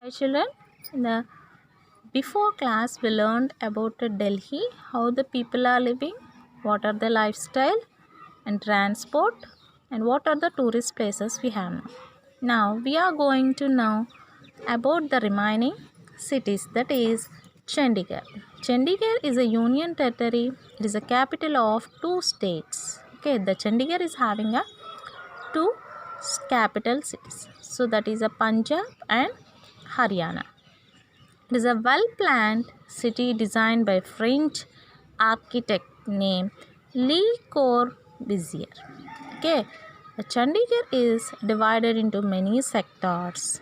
Hi children, in the before class we learned about Delhi, how the people are living, what are the lifestyle and transport, and what are the tourist places we have now. Now we are going to know about the remaining cities, that is Chandigarh. Chandigarh is a union territory. It is a capital of two states. Okay, the Chandigarh is having a two capital cities. So that is a Punjab and Haryana. It is a well-planned city designed by French architect named Le Corbusier. Okay, the Chandigarh is divided into many sectors.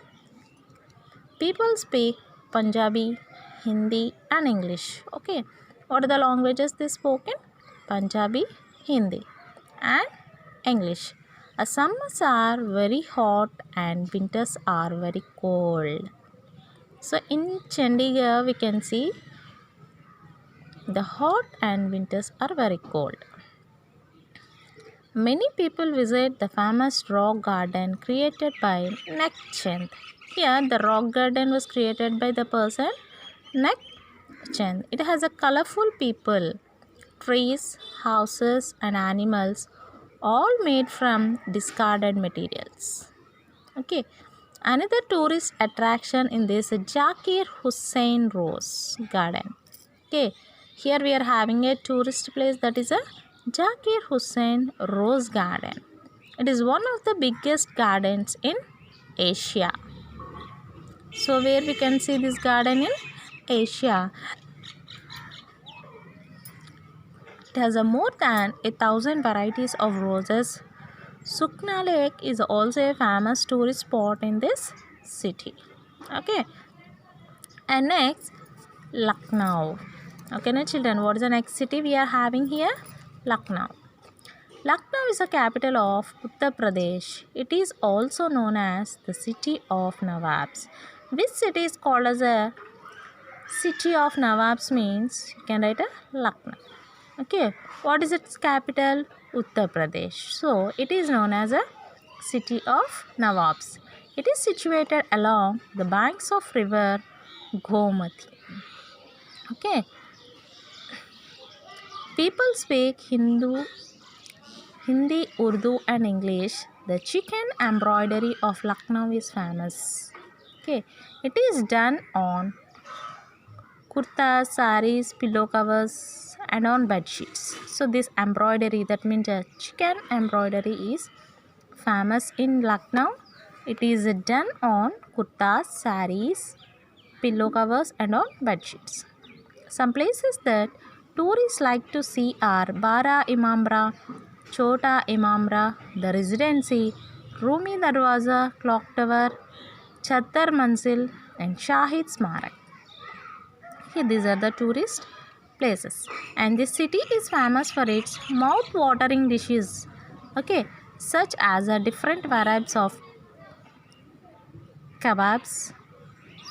People speak Punjabi, Hindi, and English. Okay, what are the languages they spoken? Punjabi, Hindi, and English. Summers are very hot and winters are very cold. So in Chandigarh we can see the hot and winters are very cold. Many people visit the famous rock garden created by Nek Chand. Here the rock garden was created by the person Nek Chand. It has a colorful people, trees, houses and animals all made from discarded materials. Okay. Another tourist attraction in this is Zakir Hussain Rose Garden. Okay, here we are having a tourist place, that is a Zakir Hussain Rose Garden. It is one of the biggest gardens in Asia. So where we can see this garden in Asia? It has a more than 1,000 varieties of roses. Sukna Lake is also a famous tourist spot in this city. Okay, and next Lucknow. Okay, now children, what is the next city we are having here? Lucknow. Lucknow is the capital of Uttar Pradesh. It is also known as the city of Nawabs. Which city is called as a city of Nawabs means you can write a Lucknow. Okay, what is its capital? Uttar Pradesh. So it is known as a city of Nawabs. It is situated along the banks of river Gomati. Okay, people speak Hindi, Urdu and English. The chicken embroidery of Lucknow is famous. Okay, it is done on kurtas, saris, pillow covers and on bed sheets. So this embroidery, that means chicken embroidery, is famous in Lucknow. It is done on kurtas, saris, pillow covers and on bed sheets. Some places that tourists like to see are Bara Imamra, Chota Imamra, the Residency, Rumi Darwaza, Clock Tower, Chattar Manzil and Shahid Smarak. Here these are the tourist places, and this city is famous for its mouth-watering dishes, okay, such as different varieties of kebabs,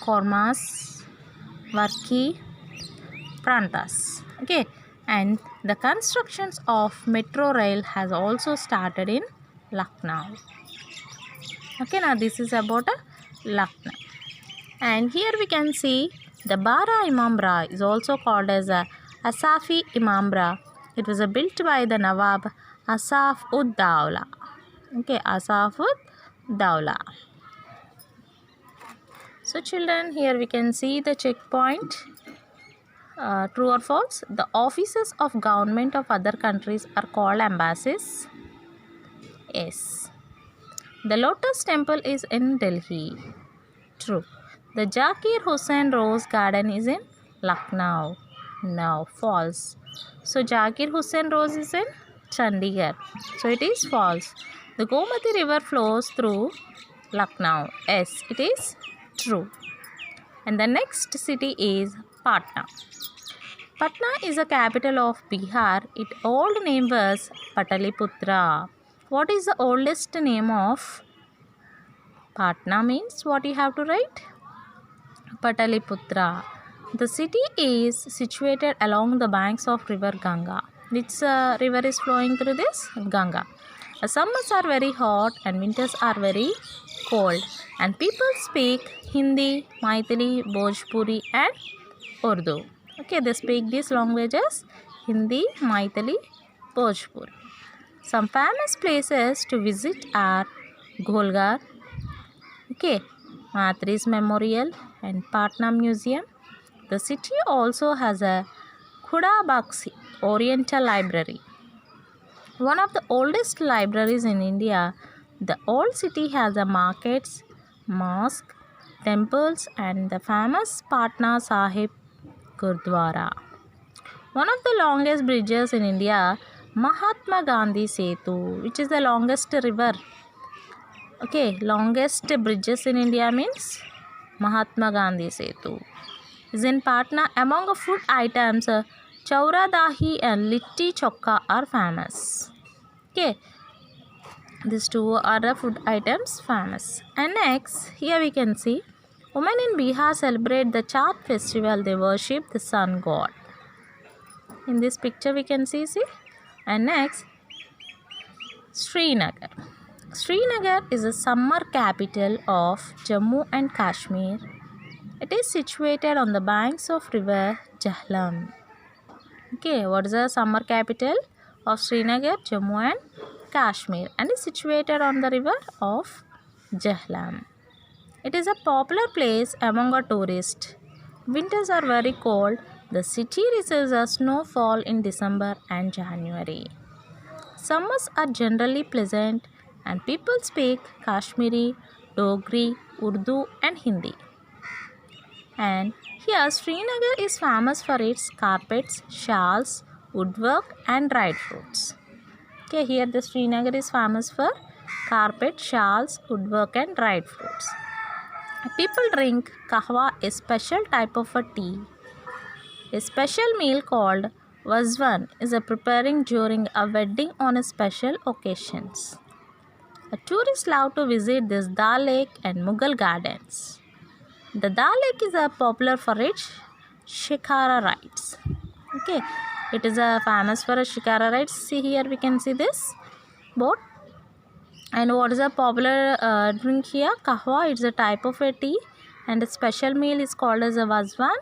kormas, varki, prantas. Okay, and the constructions of metro rail has also started in Lucknow. Okay, now this is about Lucknow, and here we can see the Bara Imamra is also called as a Asafi Imamra. It was built by the Nawab Asaf ud Dawla. Okay, Asaf ud Dawla. So children, here we can see the checkpoint. True or false? The offices of government of other countries are called embassies. Yes. The Lotus Temple is in Delhi. True. The Zakir Hussain Rose Garden is in Lucknow. No, false. So Zakir Hussain Rose is in Chandigarh. So it is false. The Gomati river flows through Lucknow. Yes, it is true. And the next city is Patna. Patna is the capital of Bihar. Its old name was Pataliputra. What is the oldest name of Patna means? What you have to write? Pataliputra. The city is situated along the banks of river Ganga. Which river is flowing through this? Ganga. Summers are very hot and winters are very cold. And people speak Hindi, Maithili, Bhojpuri and Urdu. Okay, they speak these languages Hindi, Maithili, Bhojpuri. Some famous places to visit are Gholghar, okay, Matri's Memorial and Patna Museum. The city also has a Khuda Bakshi Oriental Library. One of the oldest libraries in India, the old city has a markets, mosque, temples and the famous Patna Sahib Gurdwara. One of the longest bridges in India, Mahatma Gandhi Setu, which is the longest river. Okay, longest bridges in India means Mahatma Gandhi Setu. Is in Patna. Among the food items, chaura dahi and litti chokka are famous. Okay, these two are the food items famous. And next, here we can see women in Bihar celebrate the Chhath festival. They worship the sun god. In this picture we can see. And next, Srinagar. Srinagar is the summer capital of Jammu and Kashmir. It is situated on the banks of river Jahlam. Okay, what is the summer capital of Srinagar? Jammu and Kashmir, and is situated on the river of Jahlam. It is a popular place among our tourists. Winters are very cold. The city receives a snowfall in December and January. Summers are generally pleasant and people speak Kashmiri, Dogri, Urdu and Hindi. And here Srinagar is famous for its carpets, shawls, woodwork and dried fruits. Okay, here the Srinagar is famous for carpet, shawls, woodwork and dried fruits. People drink kahwa, a special type of a tea. A special meal called Vazwan is preparing during a wedding on a special occasions. Tourists love to visit this Dal Lake and Mughal gardens. The Dal Lake is popular for its shikara rides. Okay, it is famous for shikara rides. See here we can see this boat. And what is a popular drink here? Kahwa. It's a type of a tea, and a special meal is called as a Vazwan.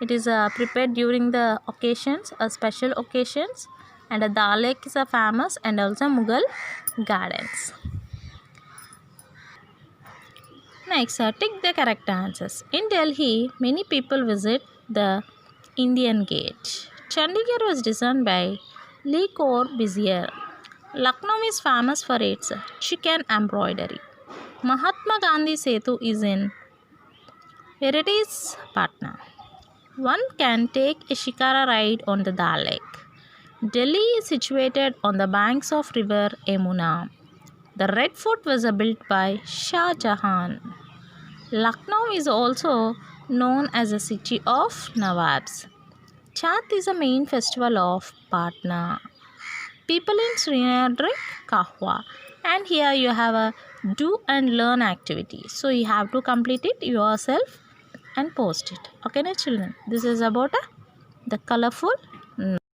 It is prepared during the occasions, special occasions, and the Dal Lake is famous, and also Mughal gardens. Next, take the correct answers. In Delhi, many people visit the Indian Gate. Chandigarh was designed by Le Corbusier. Lucknow is famous for its chicken embroidery. Mahatma Gandhi Setu is in where it is Patna. One can take a shikara ride on the Dal Lake. Delhi is situated on the banks of river Yamuna. The Red Fort was built by Shah Jahan. Lucknow is also known as the city of Nawabs. Chhath is the main festival of Patna. People in Srinagar drink kahwa. And here you have a do and learn activity. So you have to complete it yourself and post it. Okay, children. This is about the colorful